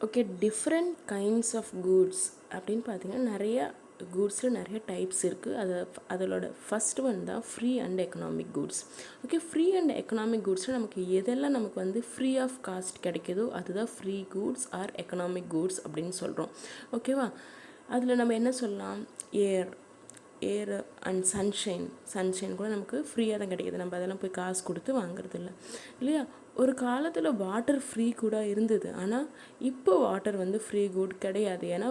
Okay, different kinds of goods அப்படின்னு பார்த்தீங்கன்னா நிறைய கூட்ஸில் நிறைய டைப்ஸ் இருக்குது. அதோட ஃபஸ்ட் ஒன் தான் free and economic goods. Okay, free and economic கூட்ஸில் நமக்கு எதெல்லாம் நமக்கு வந்து ஃப்ரீ ஆஃப் காஸ்ட் கிடைக்குதோ அதுதான் free goods or economic goods அப்படின்னு சொல்கிறோம். ஓகேவா, அதில் நம்ம என்ன சொல்லலாம், ஏர் அண்ட் சன்ஷைன் கூட நமக்கு ஃப்ரீயாக தான் கிடைக்கிது. நம்ம அதெல்லாம் போய் காசு கொடுத்து வாங்குறது இல்லை இல்லையா. ஒரு காலத்தில் வாட்டர் ஃப்ரீ கூட இருந்தது, ஆனால் இப்போ வாட்டர் வந்து ஃப்ரீ குட் கிடையாது. ஏன்னா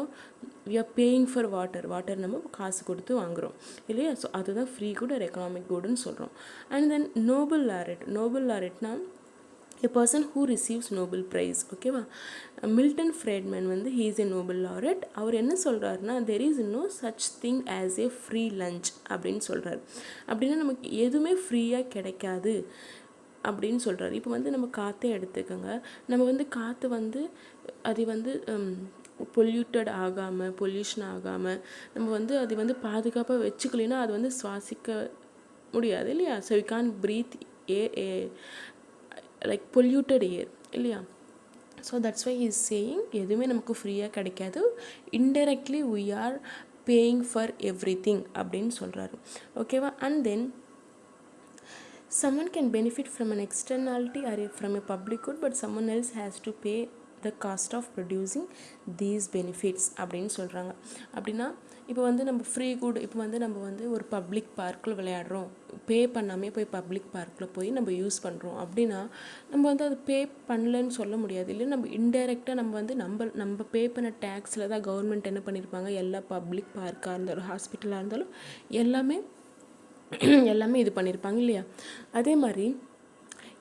we are paying for water நம்ம காசு கொடுத்து வாங்குகிறோம் இல்லையா. ஸோ அதுதான் ஃப்ரீ குட் ஒரு எக்கனாமிக் குட்னு சொல்கிறோம். அண்ட் தென் நோபல் லாரெட்னா a person who receives Nobel Prize. ஓகேவா, மில்டன் ஃப்ரீட்மேன் வந்து he is a Nobel laureate. அவர் என்ன சொல்கிறாருன்னா, there is no such thing as a free lunch அப்படின்னு சொல்கிறார். அப்படின்னா நமக்கு எதுவுமே ஃப்ரீயாக கிடைக்காது அப்படின்னு சொல்கிறாரு. இப்போ வந்து நம்ம காற்றே எடுத்துக்கோங்க. நம்ம வந்து காற்று வந்து அது வந்து பொல்யூஷன் ஆகாமல் நம்ம வந்து அது வந்து பாதுகாப்பாக வச்சுக்கலைன்னா அது வந்து சுவாசிக்க முடியாது இல்லையா. So we can breathe like polluted air இல்லையா. So that's why is saying எதுவுமே நமக்கு ஃப்ரீயாக கிடைக்காது, indirectly we are paying for everything அப்படின்னு சொல்கிறாரு. ஓகேவா, and then someone can benefit from an externality or from a public good, but someone else has to pay the cost of producing these benefits அப்படின்னு சொல்கிறாங்க. அப்படின்னா இப்போ வந்து நம்ம free good, இப்போ வந்து நம்ம வந்து ஒரு பப்ளிக் பார்க்கில் விளையாடுறோம், பே பண்ணாமே போய் பப்ளிக் பார்க்கில் போய் நம்ம யூஸ் பண்ணுறோம் அப்படின்னா நம்ம வந்து அது பே பண்ணலன்னு சொல்ல முடியாது இல்லை. நம்ம இன்டெரக்டாக நம்ம வந்து நம்ம பே பண்ண டேக்ஸில் தான் கவர்மெண்ட் என்ன பண்ணியிருப்பாங்க, எல்லா பப்ளிக் பார்க்காக இருந்தாலும் ஹாஸ்பிட்டலாக இருந்தாலும் எல்லாமே இது பண்ணியிருப்பாங்க இல்லையா. அதே மாதிரி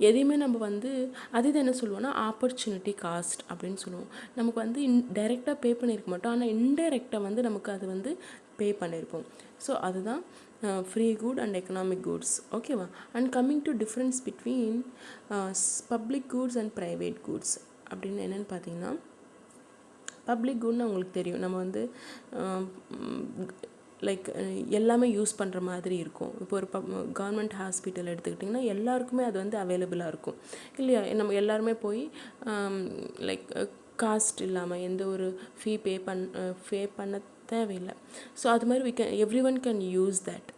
எதையுமே நம்ம வந்து அதுதான் என்ன சொல்லுவோம்னா ஆப்பர்ச்சுனிட்டி காஸ்ட் அப்படின்னு சொல்லுவோம். நமக்கு வந்து டைரெக்டாக பே பண்ணியிருக்க மாட்டோம், ஆனால் இன்டைரக்டாக வந்து நமக்கு அது வந்து பே பண்ணியிருப்போம். ஸோ அதுதான் free good and economic goods. ஓகேவா, and coming to difference between public goods and private goods அப்படின்னு என்னென்னு பார்த்தீங்கன்னா, பப்ளிக் குட்னு உங்களுக்கு தெரியும், நம்ம வந்து லைக் எல்லாமே யூஸ் பண்ணுற மாதிரி இருக்கும். இப்போ ஒரு கவர்மெண்ட் ஹாஸ்பிட்டல் எடுத்துக்கிட்டிங்கன்னா எல்லாருக்குமே அது வந்து அவைலபிளாக இருக்கும் இல்லையா. நம்ம எல்லாருமே போய் லைக் காஸ்ட் இல்லாமல் எந்த ஒரு ஃபீ பே பண்ண தேவையில்லை. ஸோ அது மாதிரி everyone can use that.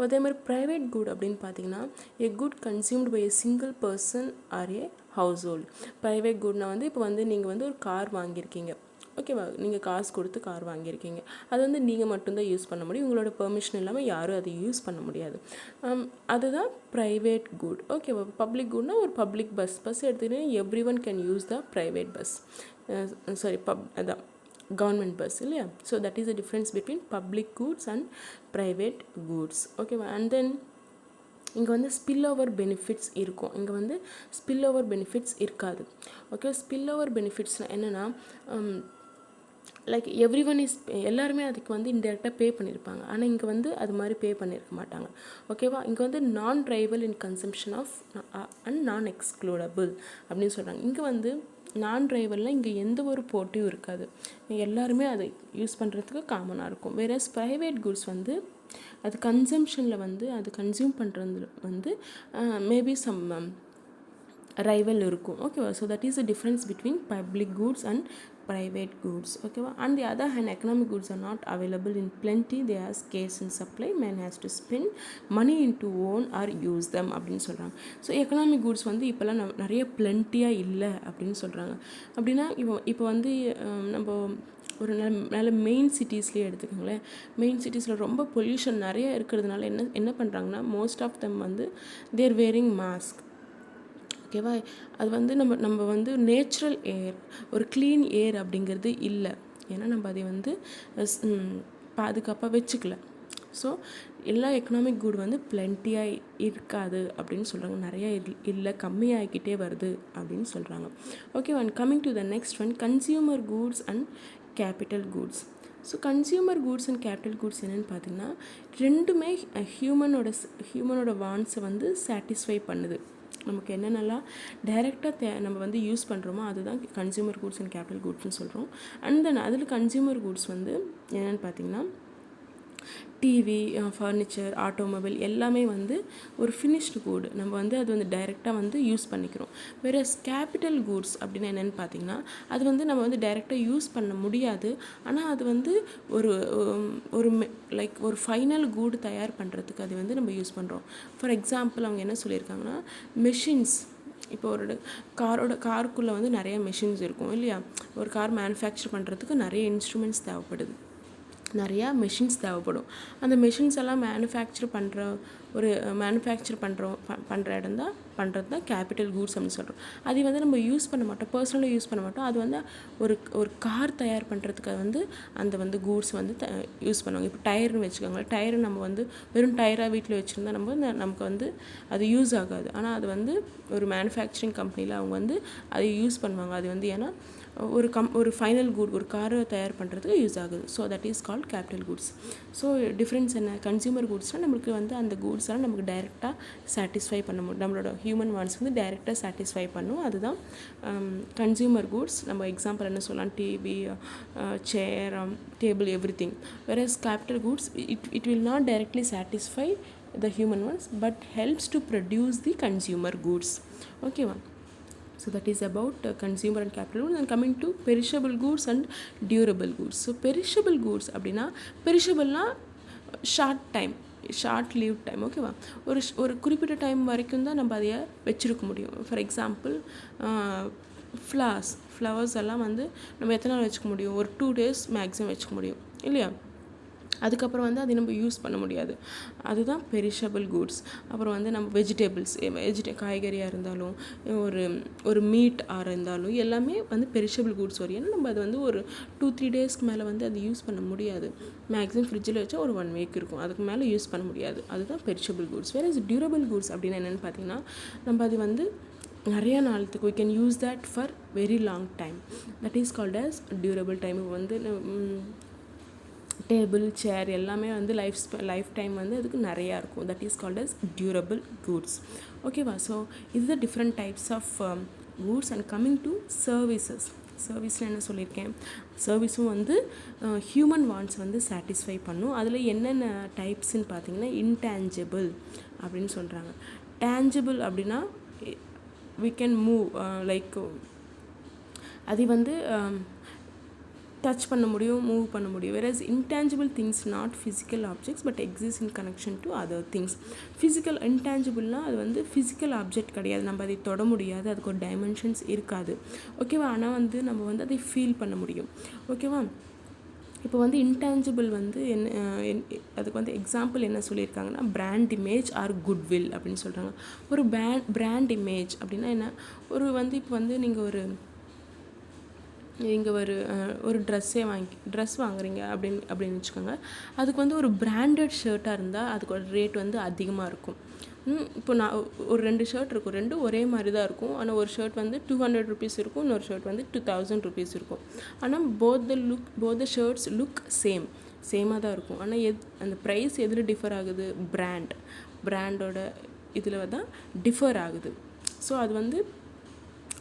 அதே மாதிரி ப்ரைவேட் குட் அப்படின்னு பார்த்தீங்கன்னா a good consumed by a single person or a household. Private குட்னா வந்து இப்போ வந்து நீங்கள் வந்து ஒரு கார் வாங்கியிருக்கீங்க, ஓகேவா, நீங்கள் காசு கொடுத்து கார் வாங்கியிருக்கீங்க, அது வந்து நீங்கள் மட்டும்தான் யூஸ் பண்ண முடியும், உங்களோட பெர்மிஷன் இல்லாமல் யாரும் அதை யூஸ் பண்ண முடியாது. அதுதான் ப்ரைவேட் குட். ஓகேவா, பப்ளிக் குட்னா ஒரு பப்ளிக் பஸ் எடுத்துக்கிட்டீங்கன்னா every one can use the private bus, sorry அதான் கவர்மெண்ட் பஸ் இல்லையா. So that is the difference between public goods and private goods. ஓகேவா, அண்ட் தென் இங்கே வந்து ஸ்பில் ஓவர் பெனிஃபிட்ஸ் இருக்கும், இங்கே வந்து ஸ்பில் ஓவர் பெனிஃபிட்ஸ் இருக்காது. ஓகே, ஸ்பில் ஓவர் பெனிஃபிட்ஸ்னால் என்னென்னா லைக் எவ்ரி ஒன் இஸ் எல்லாருமே அதுக்கு வந்து இன்டெரக்டாக பே பண்ணியிருப்பாங்க, ஆனால் இங்கே வந்து அது மாதிரி பே பண்ணியிருக்க மாட்டாங்க. ஓகேவா, இங்கே வந்து non rival in consumption of and non excludable அப்படின்னு சொல்கிறாங்க. இங்கே வந்து நான் ட்ரைவலில் இங்கே எந்த ஒரு போட்டியும் இருக்காது, எல்லாருமே அதை யூஸ் பண்ணுறதுக்கு காமனாக இருக்கும். வேறு ப்ரைவேட் குட்ஸ் வந்து அது கன்சம்ஷனில் வந்து அது கன்சியூம் பண்ணுறதுல வந்து மேபி சம் ரைவல் இருக்கும். ஓகேவா, so that is the difference between public goods and private goods. ஓகேவா, on the other hand economic goods are not available in plenty, they are scarce in supply, man has to spend money into own or use them அப்படின்னு சொல்கிறாங்க. So economic goods வந்து இப்போல்லாம் நிறைய பிளென்ட்டியாக இல்லை அப்படின்னு சொல்கிறாங்க. அப்படின்னா இப்போ வந்து நம்ம ஒரு நல்ல மெயின் சிட்டிஸ்லேயே எடுத்துக்கோங்களேன், மெயின் சிட்டிஸில் ரொம்ப பொல்யூஷன் நிறைய இருக்கிறதுனால என்ன பண்ணுறாங்கன்னா மோஸ்ட் ஆஃப் தம் வந்து தேர் வேரிங் மாஸ்க். ஓகேவா, அது வந்து நம்ம வந்து நேச்சுரல் ஏர், ஒரு க்ளீன் ஏர் அப்படிங்கிறது இல்லை, ஏன்னா நம்ம அதை வந்து பாதுகாப்பாக வச்சுக்கல. ஸோ எல்லா எக்கனாமிக் குட் வந்து பிளென்ட்டியாக இருக்காது அப்படின்னு சொல்கிறாங்க, நிறையா இல்லை, கம்மியாகிக்கிட்டே வருது அப்படின்னு சொல்கிறாங்க. Okay, and coming to the next one, consumer goods and capital goods. So consumer goods and capital goods என்னென்னு பார்த்தீங்கன்னா ரெண்டுமே ஹியூமனோட வாண்ட்ஸை வந்து சாட்டிஸ்ஃபை பண்ணுது. நமக்கு என்னென்னலாம் டைரெக்டாக நம்ம வந்து யூஸ் பண்ணுறோமோ அதுதான் கன்சியூமர் கூட்ஸ் அண்ட் கேபிட்டல் கூட்ஸ்னு சொல்கிறோம். அண்ட் தென் அதில் கன்சியூமர் கூட்ஸ் வந்து என்னென்னு பார்த்தீங்கன்னா டிவி, ஃபர்னிச்சர், ஆட்டோமொபைல் எல்லாமே வந்து ஒரு ஃபினிஷ்டு கூடு. நம்ம வந்து அது வந்து டைரெக்டாக வந்து யூஸ் பண்ணிக்கிறோம். வேறு கேபிட்டல் கூட்ஸ் அப்படின்னா என்னென்னு பார்த்தீங்கன்னா, அது வந்து நம்ம வந்து டைரெக்டாக யூஸ் பண்ண முடியாது. ஆனால் அது வந்து ஒரு ஒரு லைக் ஒரு ஃபைனல் கூடு தயார் பண்ணுறதுக்கு அது வந்து நம்ம யூஸ் பண்ணுறோம். ஃபார் எக்ஸாம்பிள் அவங்க என்ன சொல்லியிருக்காங்கன்னா, மெஷின்ஸ். இப்போ ஒரு காருக்குள்ளே வந்து நிறைய மெஷின்ஸ் இருக்கும் இல்லையா? ஒரு கார் மேனுஃபேக்சர் பண்ணுறதுக்கு நிறைய இன்ஸ்ட்ருமெண்ட்ஸ் தேவைப்படுது, நிறையா மெஷின்ஸ் தேவைப்படும். அந்த மெஷின்ஸ் எல்லாம் மேனுஃபேக்சர் பண்ணுற இடம் தான் பண்ணுறது தான் கேபிட்டல் கூட்ஸ் அப்படின்னு சொல்கிறோம். அது வந்து நம்ம யூஸ் பண்ண மாட்டோம், பர்சனலாக யூஸ் பண்ண மாட்டோம். அது வந்து ஒரு கார் தயார் பண்ணுறதுக்கு வந்து அந்த வந்து கூட்ஸ் வந்து யூஸ் பண்ணுவாங்க. இப்போ டயர்னு வச்சுக்கோங்களேன். டயரு நம்ம வந்து வெறும் டயராக வீட்டில் வச்சுருந்தா நமக்கு வந்து அது யூஸ் ஆகாது. ஆனால் அது வந்து ஒரு மேனுஃபேக்சரிங் கம்பெனியில் அவங்க வந்து அதை யூஸ் பண்ணுவாங்க. அது வந்து ஏன்னா ஒரு ஃபைனல் குட், ஒரு காரை தயார் பண்ணுறதுக்கு யூஸ் ஆகுது. So that is called capital goods. So difference என்ன? கன்சியூமர் குட்ஸ்னால் நம்மளுக்கு வந்து அந்த குட்ஸ்லாம் நமக்கு டைரெக்டாக சாட்டிஸ்ஃபை பண்ண முடியும். நம்மளோட ஹியூமன் வாண்ட்ஸ் வந்து டைரெக்டாக சாட்டிஸ்ஃபை பண்ணும். அதுதான் கன்சியூமர் குட்ஸ். நம்ம எக்ஸாம்பிள் என்ன சொல்லலாம்? TV, chair, table, everything. whereas capital goods, it will not directly satisfy the human wants but helps to produce the consumer goods. Okay va? So that is about consumer and capital goods. And coming to perishable goods and durable goods. So perishable goods அப்படின்னா, பெரிஷபிள்னா short leave time. ஓகேவா? ஒரு குறிப்பிட்ட time வரைக்கும் தான் நம்ம அதைய வச்சுருக்க முடியும். ஃபார் எக்ஸாம்பிள் ஃப்ளவர்ஸ் எல்லாம் வந்து நம்ம எத்தனை நாள் வச்சுக்க முடியும்? ஒரு 2 days மேக்ஸிமம் வச்சுக்க முடியும் இல்லையா? அதுக்கப்புறம் வந்து அதை நம்ம யூஸ் பண்ண முடியாது. அதுதான் பெரிஷபிள் கூட்ஸ். அப்புறம் வந்து நம்ம வெஜிடபிள்ஸ், காய்கறியாக இருந்தாலும் ஒரு மீட் இருந்தாலும் எல்லாமே வந்து பெரிஷபிள் கூட்ஸ் வரும். ஏன்னா நம்ம அது வந்து ஒரு 2-3 டேஸ்க்கு மேலே வந்து அது யூஸ் பண்ண முடியாது. மேக்ஸிமம் ஃப்ரிட்ஜில் வச்சா ஒரு 1 week இருக்கும், அதுக்கு மேலே யூஸ் பண்ண முடியாது. அதுதான் பெரிஷபிள் கூட்ஸ். வேறு டியூரபிள் கூட்ஸ் அப்படின்னா என்னென்னு பார்த்தீங்கன்னா, நம்ம அது வந்து நிறைய நாளுக்கு we can use that for very long time. that is called as durable time. வந்து டேபிள், சேர் எல்லாமே வந்து லைஃப் டைம் வந்து அதுக்கு நிறையா இருக்கும். That is called as durable goods. ஓகேவா? ஸோ இது the different types of goods. And coming to services. சர்வீஸில் என்ன சொல்லியிருக்கேன்? சர்வீஸும் வந்து ஹியூமன் வாண்ட்ஸ் வந்து சாட்டிஸ்ஃபை பண்ணும். அதில் என்னென்ன டைப்ஸ்ன்னு பார்த்தீங்கன்னா, இன்டான்ஜிபிள் அப்படின்னு சொல்கிறாங்க. டேஞ்சிபிள் அப்படின்னா we can move, லைக் அது வந்து டச் பண்ண முடியும், மூவ் பண்ண முடியும். whereas intangible things not physical objects but exist in connection to other things. physical intangibleனா அது வந்து physical object கிடையாது, நம்ம அதை தொட முடியாது, அதுக்கு ஒரு டைமென்ஷன்ஸ் இருக்காது. ஓகேவா? ஆனால் வந்து நம்ம வந்து அதை ஃபீல் பண்ண முடியும். ஓகேவா? இப்போ வந்து இன்டான்ஜிபிள் வந்து அதுக்கு வந்து எக்ஸாம்பிள் என்ன சொல்லியிருக்காங்கன்னா, பிராண்ட் இமேஜ் ஆர் குட்வில் அப்படின்னு சொல்கிறாங்க. ஒரு பிராண்ட் இமேஜ் அப்படின்னா என்ன? இப்போ வந்து நீங்கள் ஒரு ட்ரெஸ் வாங்குறீங்க அப்படின்னு வச்சுக்கோங்க. அதுக்கு வந்து ஒரு பிராண்டட் ஷர்ட்டாக இருந்தால் அதுக்கு ஒரு ரேட் வந்து அதிகமாக இருக்கும். இப்போ நான் ஒரு 2 ஷர்ட் இருக்கும், 2 ஒரே மாதிரி தான் இருக்கும். ஆனால் ஒரு ஷர்ட் வந்து 200 rupees இருக்கும், இன்னொரு ஷர்ட் வந்து 2000 rupees இருக்கும். ஆனால் போத் த ஷர்ட்ஸ் லுக் சேமாக தான் இருக்கும். ஆனால் அந்த ப்ரைஸ் எதில் டிஃபர் ஆகுது? பிராண்டோட இதில் தான் டிஃபர் ஆகுது. ஸோ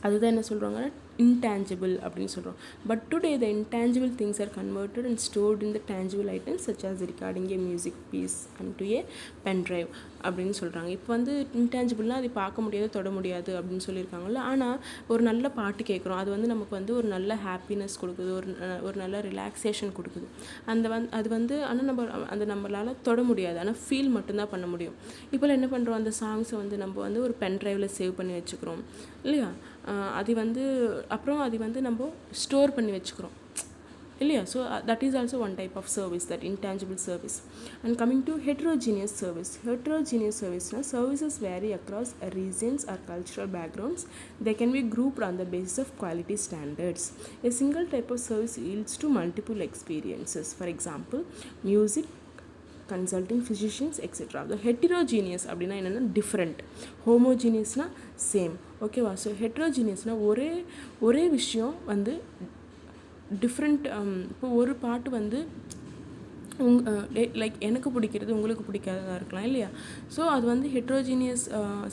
அதுதான் என்ன சொல்கிறாங்கன்னா, intangible அப்படின்னு சொல்கிறோம். But today the intangible things are converted and stored in the tangible items such as recording a music piece and to a pen drive அப்படின்னு சொல்கிறாங்க. இப்போ வந்து இன்டான்ஜிபிள்னால் அதை பார்க்க முடியாது, தொட முடியாது அப்படின்னு சொல்லியிருக்காங்கல்ல. ஆனால் ஒரு நல்ல பாட்டு கேட்குறோம், அது வந்து நமக்கு வந்து ஒரு நல்ல ஹாப்பினஸ் கொடுக்குது, ஒரு நல்ல ரிலாக்ஸேஷன் கொடுக்குது. அது வந்து ஆனால் நம்மளால் தொட முடியாது, ஆனால் ஃபீல் மட்டும்தான் பண்ண முடியும். இப்போல்லாம் என்ன பண்ணுறோம்? அந்த சாங்ஸை வந்து நம்ம வந்து ஒரு பென் ட்ரைவில் சேவ் பண்ணி வச்சுக்கிறோம் இல்லையா? அது வந்து அப்புறம் அது வந்து நம்ம ஸ்டோர் பண்ணி வச்சுக்கிறோம் இல்லையா? So that is also one type of service, that intangible service. And coming to heterogeneous சர்வீஸ்னால் services vary across regions or cultural backgrounds. They can be grouped on the basis of quality standards. A single type of service yields to multiple experiences. For example, music, consulting, physicians, etcetera. அது ஹெட்டிரோஜீனியஸ் அப்படின்னா என்னென்னா different, ஹோமோஜீனியஸ்னால் same. ஓகேவா? So ஹெட்ரோஜீனியஸ்னால் ஒரே விஷயம் வந்து different. இப்போ ஒரு பாட்டு வந்து லைக் எனக்கு பிடிக்கிறது உங்களுக்கு பிடிக்காததாக இருக்கலாம் இல்லையா? ஸோ அது வந்து ஹெட்ரோஜீனியஸ்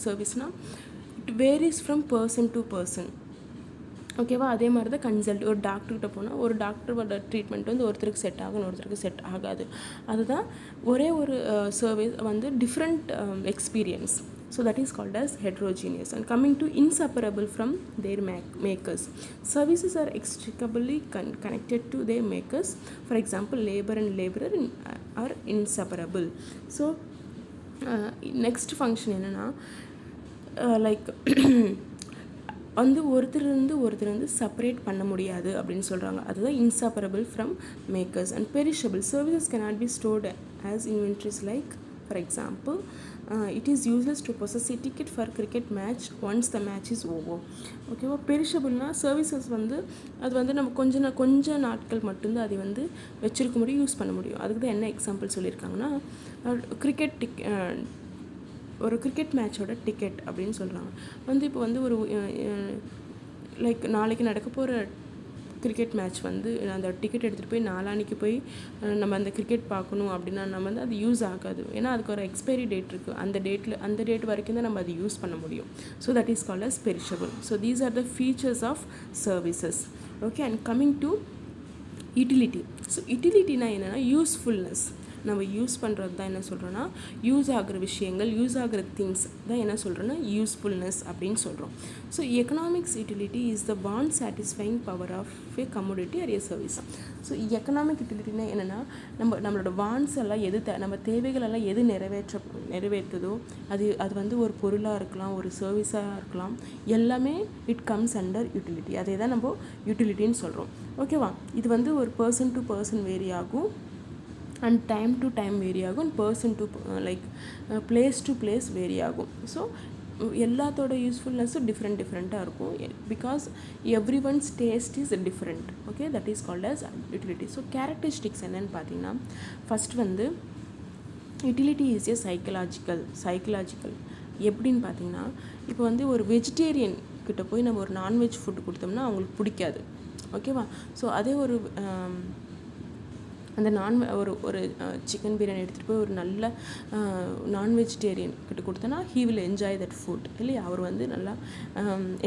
சர்வீஸ்னால் it varies from person to person. ஓகேவா? அதே மாதிரி தான் கன்சல்ட். ஒரு டாக்டர்கிட்ட போனால் ஒரு டாக்டரோட ட்ரீட்மெண்ட் வந்து ஒருத்தருக்கு செட் ஆகும், ஒருத்தருக்கு செட் ஆகாது. அதுதான் ஒரே ஒரு சர்வீஸ் வந்து different experience. So that is called as heterogeneous. And coming to inseparable from their makers. Services are inextricably connected to their makers. For example, labor and laborer are inseparable. So next function என்னன்னா like வந்து ஒருத்தர் வந்து separate பண்ண முடியாது அப்படின்னு சொல்கிறாங்க. அதுதான் inseparable from makers. And perishable services cannot be stored as inventories. Like for example, it is useless to possess a ticket for cricket match once the match is over. ஓகேவா? பெரிஷபிள்னா services வந்து அது வந்து நம்ம கொஞ்ச நாட்கள் மட்டும்தான் அதை வந்து வச்சுருக்க முடியும், யூஸ் பண்ண முடியும். அதுக்கு தான் என்ன எக்ஸாம்பிள் சொல்லியிருக்காங்கன்னா, ஒரு கிரிக்கெட் மேட்சோட டிக்கெட் அப்படின்னு சொல்கிறாங்க. வந்து இப்போ வந்து ஒரு லைக் நாளைக்கு நடக்க போகிற கிரிக்கெட் மேட்ச் வந்து அந்த டிக்கெட் எடுத்துகிட்டு போய் நாளான்னைக்கு போய் நம்ம அந்த கிரிக்கெட் பார்க்கணும் அப்படின்னா நம்ம வந்து அது யூஸ் ஆகாது. ஏன்னா அதுக்கு ஒரு எக்ஸ்பைரி டேட் இருக்குது. அந்த டேட் வரைக்கும் தான் நம்ம அது யூஸ் பண்ண முடியும். So that is called as perishable. So these are the features of services. Okay. And coming to utility. So யூட்டிலிட்டினா என்னென்னா யூஸ்ஃபுல்னஸ். நம்ம யூஸ் பண்ணுறது தான் என்ன சொல்கிறோன்னா, யூஸ் ஆகிற விஷயங்கள், யூஸ் ஆகிற திங்ஸ் தான் என்ன சொல்கிறோன்னா யூஸ்ஃபுல்னஸ் அப்படின்னு சொல்கிறோம். So economics utility is the want satisfying power of a commodity or a service. So economic யூட்டிலிட்டினா என்னென்னா, நம்மளோட வாண்ட்ஸ் எல்லாம் நம்ம தேவைகள் எல்லாம் எது நிறைவேற்றுதோ அது வந்து ஒரு பொருளாக இருக்கலாம், ஒரு சர்வீஸாக இருக்கலாம், எல்லாமே இட் கம்ஸ் அண்டர் யூட்டிலிட்டி. அதே தான் நம்ம யூட்டிலிட்டின்னு சொல்கிறோம். ஓகேவா? இது வந்து ஒரு பர்சன் டு பர்சன் வேரி ஆகும், and time to time vary ஆகும், and person to like place to place vary ஆகும். ஸோ எல்லாத்தோட யூஸ்ஃபுல்னஸும் டிஃப்ரெண்ட்டாக இருக்கும். Because everyone's taste is different. Okay. That is called as utility. So characteristics என்னென்னு பார்த்தீங்கன்னா, first வந்து யூட்டிலிட்டி இஸ் ஏ சைக்கலாஜிக்கல். எப்படின்னு பார்த்தீங்கன்னா, இப்போ வந்து ஒரு வெஜிடேரியன் கிட்ட போய் நம்ம ஒரு நான்வெஜ் ஃபுட்டு கொடுத்தோம்னா அவங்களுக்கு பிடிக்காது. ஓகேவா? ஸோ அதே அந்த ஒரு சிக்கன் பிரியாணி எடுத்துகிட்டு போய் ஒரு நல்ல நான் வெஜிடேரியன் கிட்ட கொடுத்தோன்னா he will enjoy that food இல்லையா? அவர் வந்து நல்லா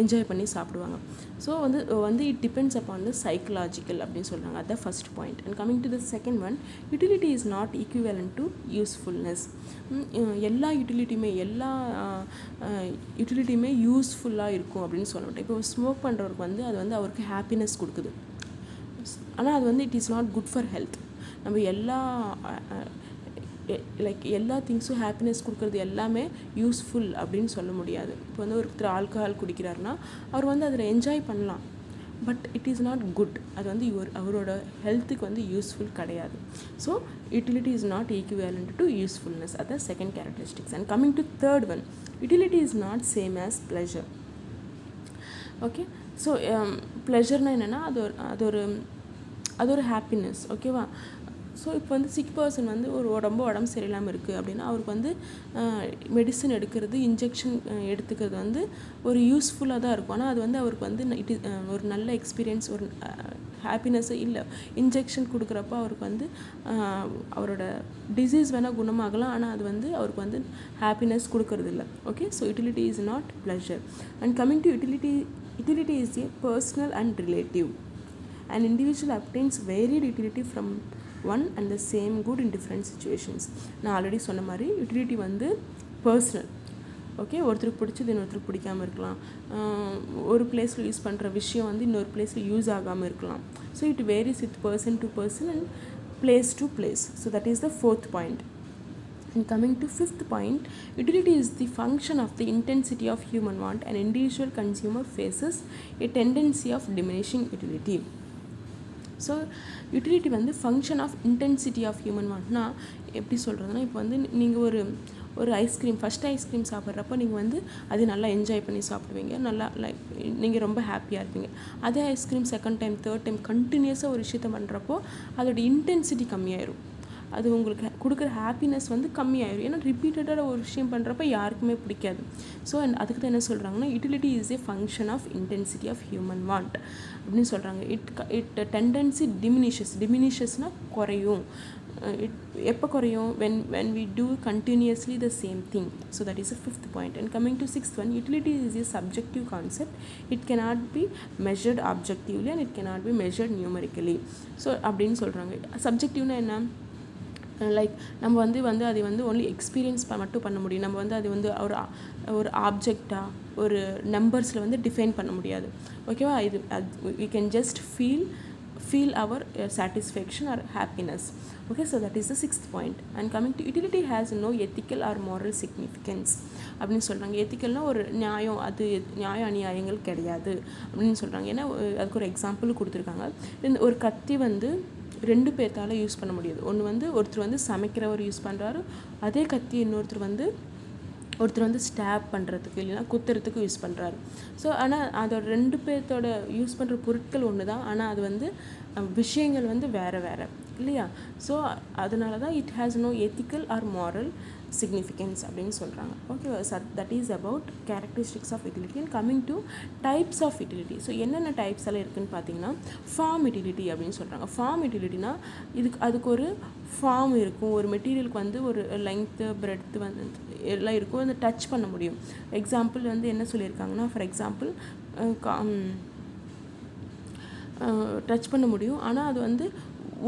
என்ஜாய் பண்ணி சாப்பிடுவாங்க. ஸோ வந்து it depends upon the psychological அப்படின்னு சொல்கிறாங்க. அதுதான் first point. And coming to the second one, utility is not equivalent to usefulness. எல்லா யூட்டிலிட்டியுமே யூஸ்ஃபுல்லாக இருக்கும் அப்படின்னு சொல்ல மாட்டேன். இப்போ ஸ்மோக் பண்ணுறவருக்கு வந்து அது வந்து அவருக்கு ஹாப்பினஸ் கொடுக்குது, ஆனால் அது வந்து it is not good for health. நம்ம எல்லா திங்ஸும் ஹாப்பினஸ் கொடுக்குறது எல்லாமே யூஸ்ஃபுல் அப்படின்னு சொல்ல முடியாது. இப்போ வந்து ஒருத்தர் ஆல்கஹால் குடிக்கிறாருன்னா அவர் வந்து அதில் என்ஜாய் பண்ணலாம், but it is not good. அது வந்து அவரோட ஹெல்த்துக்கு வந்து யூஸ்ஃபுல் கிடையாது. So utility is not equivalent to usefulness. அதுதான் second characteristics. And coming to third one, utility is not same as pleasure. Okay. So ப்ளஷர்னால் என்னென்னா அது ஒரு ஹாப்பினஸ். ஓகேவா? ஸோ இப்போ வந்து சிக் பர்சன் வந்து ஒரு உடம்பு சரியில்லாமல் இருக்குது அப்படின்னா அவருக்கு வந்து மெடிசன் எடுக்கிறது, இன்ஜெக்ஷன் எடுத்துக்கிறது வந்து ஒரு யூஸ்ஃபுல்லாக தான் இருக்கும். ஆனால் அது வந்து அவருக்கு வந்து ஒரு நல்ல எக்ஸ்பீரியன்ஸ், ஒரு ஹாப்பினஸ்ஸு இல்லை. இன்ஜெக்ஷன் கொடுக்குறப்போ அவருக்கு வந்து அவரோட டிசீஸ் வேணால் குணமாகலாம், ஆனால் அது வந்து அவருக்கு வந்து ஹாப்பினஸ் கொடுக்கறது இல்லை. Okay. So utility is not pleasure. And coming to utility is A personal and relative. An individual obtains varied utility from one and the same good in different situations. நான் already சொன்ன மாதிரி utility வந்து personal. Okay. ஒருத்தருக்கு பிடிச்சது இன்னொருத்தருக்கு பிடிக்காமல் இருக்கலாம். ஒரு பிளேஸில் யூஸ் பண்ணுற விஷயம் வந்து இன்னொரு பிளேஸில் யூஸ் ஆகாமல் இருக்கலாம். So it varies with person to person and place to place. So that is the fourth point. And coming to fifth point, utility is the function of the intensity of human want. An individual consumer faces a tendency of diminishing utility. So utility வந்து function of intensity of human வாண்ட்னா எப்படி சொல்கிறதுனா, இப்போ வந்து நீங்கள் ஒரு ice cream first ice cream சாப்பிட்றப்போ நீங்கள் வந்து அது நல்லா என்ஜாய் பண்ணி சாப்பிடுவீங்க, நல்லா லைக் நீங்கள் ரொம்ப ஹாப்பியாக இருப்பீங்க. அதே ice cream second time third time கண்டினியூஸாக ஒரு விஷயத்தை பண்ணுறப்போ அதோட இன்டென்சிட்டி கம்மியாயிரும். அது உங்களுக்கு கொடுக்குற ஹாப்பினஸ் வந்து கம்மியாயிடும். ஏன்னா ரிப்பீட்டடாக ஒரு விஷயம் பண்ணுறப்ப யாருக்குமே பிடிக்காது. ஸோ அதுக்கு தான் என்ன சொல்கிறாங்கன்னா, utility is a function of intensity of human want அப்படின்னு சொல்கிறாங்க. இட் டெண்டன்சி டிமினிஷஸ்னால் குறையும். எப்போ குறையும் when we do continuously the same thing. So that is the fifth point. And coming to sixth one, utility is a subjective concept. It cannot be measured objectively and it cannot be measured numerically. So அப்படின்னு சொல்கிறாங்க. சப்ஜெக்டிவ்னா என்ன, like நம்ம வந்து அதை வந்து only experience மட்டும் பண்ண முடியும். நம்ம வந்து அது வந்து ஒரு ஆப்ஜெக்டாக ஒரு நம்பர்ஸில் வந்து டிஃபைன் பண்ண முடியாது. ஓகேவா? இது we can just feel our satisfaction or happiness. Okay, so that is the sixth point. And coming to utility has no ethical or moral significance அப்படின்னு சொல்கிறாங்க. எத்திக்கல்னால் ஒரு நியாயம், அது நியாய அநியாயங்கள் கிடையாது அப்படின்னு சொல்கிறாங்க. ஏன்னா அதுக்கு ஒரு எக்ஸாம்பிள் கொடுத்துருக்காங்க. இந்த ஒரு கத்தி வந்து 2 பேர்த்தால் யூஸ் பண்ண முடியாது. ஒருத்தர் வந்து சமைக்கிறவர் யூஸ் பண்ணுறாரு, அதே கத்தி ஒருத்தர் வந்து ஸ்டாப் பண்ணுறதுக்கு இல்லைனா குத்துறதுக்கு யூஸ் பண்ணுறாரு. ஸோ ஆனால் அதோட 2 பேர்த்தோட யூஸ் பண்ணுற பொருட்கள் ஒன்று தான், ஆனால் அது வந்து விஷயங்கள் வந்து வேறு இல்லையா? ஸோ அதனால தான் it has no ethical or moral significance அப்படின்னு சொல்கிறாங்க. Okay, that is about characteristics of utility. And coming to types of utility. So என்னென்ன டைப்ஸ் எல்லாம் இருக்குதுன்னு பார்த்தீங்கன்னா, ஃபார்ம் யூட்டிலிட்டி அப்படின்னு சொல்கிறாங்க. ஃபார்ம் யூட்டிலிட்டினா அதுக்கு ஒரு ஃபார்ம் இருக்கும். ஒரு மெட்டீரியலுக்கு வந்து ஒரு லெங்க்த்து பிரெட்த்து வந்து எல்லாம் இருக்கும், வந்து டச் பண்ண முடியும். எக்ஸாம்பிள் வந்து என்ன சொல்லியிருக்காங்கன்னா, ஃபார் எக்ஸாம்பிள் டச் பண்ண முடியும், ஆனால் அது வந்து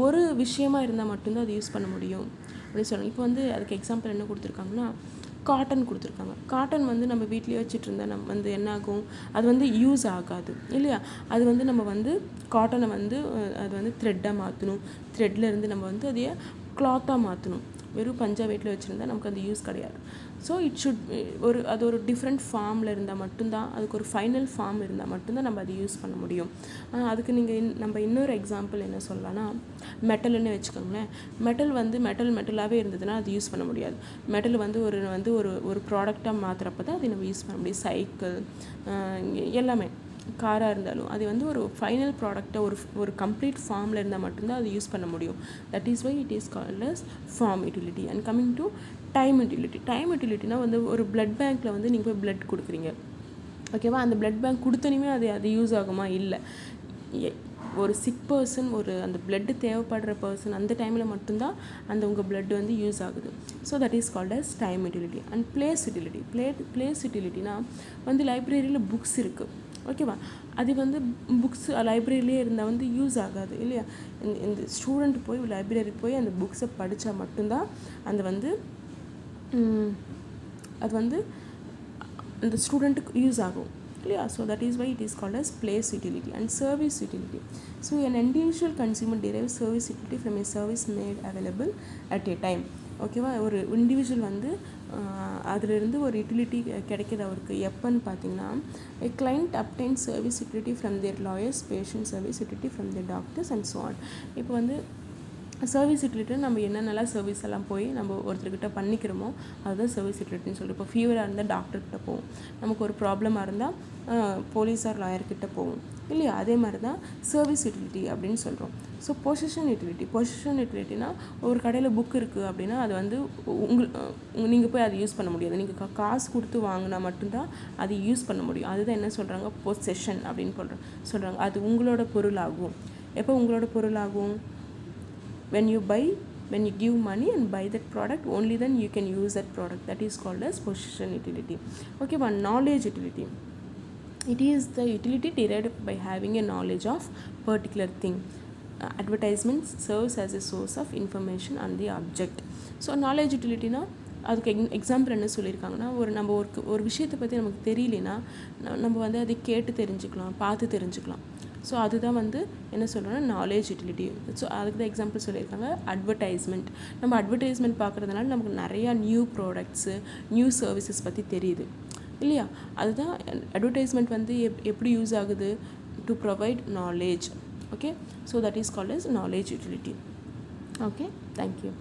ஒரு விஷயமாக இருந்தால் மட்டும்தான் அது யூஸ் பண்ண முடியும் அப்படின்னு சொல்லுவாங்க. இப்போ வந்து அதுக்கு எக்ஸாம்பிள் என்ன கொடுத்துருக்காங்கன்னா, காட்டன் கொடுத்துருக்காங்க. காட்டன் வந்து நம்ம வீட்லேயே வச்சுட்டு இருந்தால் நம்ம வந்து என்னாகும், அது வந்து யூஸ் ஆகாது இல்லையா? அது வந்து நம்ம வந்து காட்டனை வந்து அது வந்து த்ரெட்டாக மாற்றணும், த்ரெட்லேருந்து நம்ம வந்து அதையே கிளாத்தாக மாற்றணும். வெறும் பஞ்சா வீட்டில் வச்சுருந்தா நமக்கு அந்த யூஸ் கிடையாது. ஸோ இட் ஷுட் அது ஒரு டிஃப்ரெண்ட் ஃபார்மில் இருந்தால் மட்டும்தான், அதுக்கு ஒரு ஃபைனல் ஃபார்ம் இருந்தால் மட்டும்தான் நம்ம அதை யூஸ் பண்ண முடியும். அதுக்கு நம்ம இன்னொரு எக்ஸாம்பிள் என்ன சொல்லலாம்னா, மெட்டல்னு வச்சுக்கோங்களேன். மெட்டல் வந்து மெட்டலாகவே இருந்ததுன்னா அது யூஸ் பண்ண முடியாது. மெட்டல் வந்து ஒரு ப்ராடக்டாக மாற்றுறப்ப தான் அதை நம்ம யூஸ் பண்ண முடியும். சைக்கிள் எல்லாமே, காராக இருந்தாலும் அது வந்து ஒரு ஃபைனல் ப்ராடக்டாக ஒரு கம்ப்ளீட் ஃபார்மில் இருந்தால் மட்டும்தான் அது யூஸ் பண்ண முடியும். That is why it is called as form utility. And coming to time utility. Time யூட்டிலிட்டினா வந்து ஒரு பிளட் பேங்க்கில் வந்து நீங்கள் போய் பிளட் கொடுக்குறீங்க, ஓகேவா? அந்த பிளட் பேங்க் கொடுத்தனுமே அது யூஸ் ஆகுமா? இல்லை. ஒரு சிக் பர்சன், அந்த பிளட்டு தேவைப்படுற பர்சன் அந்த டைமில் மட்டும்தான் உங்கள் பிளட் வந்து யூஸ் ஆகுது. So that is called as time utility. And place utility. Place யூட்டிலிட்டினா வந்து லைப்ரரியில் புக்ஸ் இருக்குது, ஓகேவா? அது வந்து புக்ஸ் லைப்ரரியிலே இருந்தால் வந்து யூஸ் ஆகாது இல்லையா? இந்த ஸ்டூடெண்ட் போய் லைப்ரரிக்கு போய் அந்த புக்ஸை படித்தா மட்டும்தான் அது வந்து அந்த ஸ்டூடெண்ட்டுக்கு யூஸ் ஆகும் இல்லையா? So that is why it is called as place utility. And service utility. So an individual consumer derives service utility from a service made available at a time. ஓகேவா? ஒரு இண்டிவிஜுவல் வந்து அதிலிருந்து ஒரு யூட்டிலிட்டி கிடைக்கிது அவருக்கு எப்போன்னு பார்த்தீங்கன்னா, a client obtains service utility from their lawyers, patient service utility from their doctors and so on. இப்போ வந்து சர்வீஸ் யூட்டிலிட்டி நம்ம என்னென்னலாம் சர்வீஸ் எல்லாம் போய் நம்ம ஒருத்தர்கிட்ட பண்ணிக்கிறோமோ அதுதான் சர்வீஸ் யூட்டிலிட்டின்னு சொல்கிறோம். இப்போ ஃபீவராக இருந்தால் டாக்டர்கிட்ட போவோம், நமக்கு ஒரு ப்ராப்ளமாக இருந்தால் போலீஸார் லாயர்கிட்ட போவோம் இல்லையா? அதே மாதிரி தான் சர்வீஸ் யூட்டிலிட்டி அப்படின்னு சொல்கிறோம். ஸோ பொசிஷன் யூட்டிலிட்டினா ஒரு கடையில் புக் இருக்குது அப்படின்னா அது வந்து நீங்கள் போய் அதை யூஸ் பண்ண முடியாது. நீங்கள் காசு கொடுத்து வாங்கினா மட்டும்தான் அது யூஸ் பண்ண முடியும். அதுதான் என்ன சொல்கிறாங்க, பொசெஷன் அப்படின்னு சொல்கிறாங்க. அது உங்களோட பொருளாகும். எப்போ உங்களோட பொருளாகும்? when you give money and buy that product, only then you can use that product. That is called as possession utility. Okay, one knowledge utility. It is the utility derived by having a knowledge of particular thing. Advertisements serves as a source of information on the object. So knowledge utility na அதுக்கு example என்ன சொல்லியிருக்காங்கன்னா, நம்ம ஒரு விஷயத்தை பற்றி நமக்கு தெரியலனா நம்ம வந்து அதை கேட்டு தெரிஞ்சுக்கலாம், பார்த்து தெரிஞ்சுக்கலாம். ஸோ அதுதான் வந்து என்ன சொல்கிறோன்னா நாலேஜ் யூட்டிலிட்டி. ஸோ அதுக்கு தான் எக்ஸாம்பிள் சொல்லியிருக்காங்க அட்வர்டைஸ்மெண்ட். நம்ம அட்வர்டைஸ்மெண்ட் பார்க்குறதுனால நமக்கு நிறையா நியூ ப்ராடக்ட்ஸு, நியூ சர்வீசஸ் பற்றி தெரியுது இல்லையா? அதுதான் அட்வர்டைஸ்மெண்ட் வந்து எப்படி யூஸ் ஆகுது, to provide knowledge. Okay, so that is called as knowledge utility. Okay, thank you.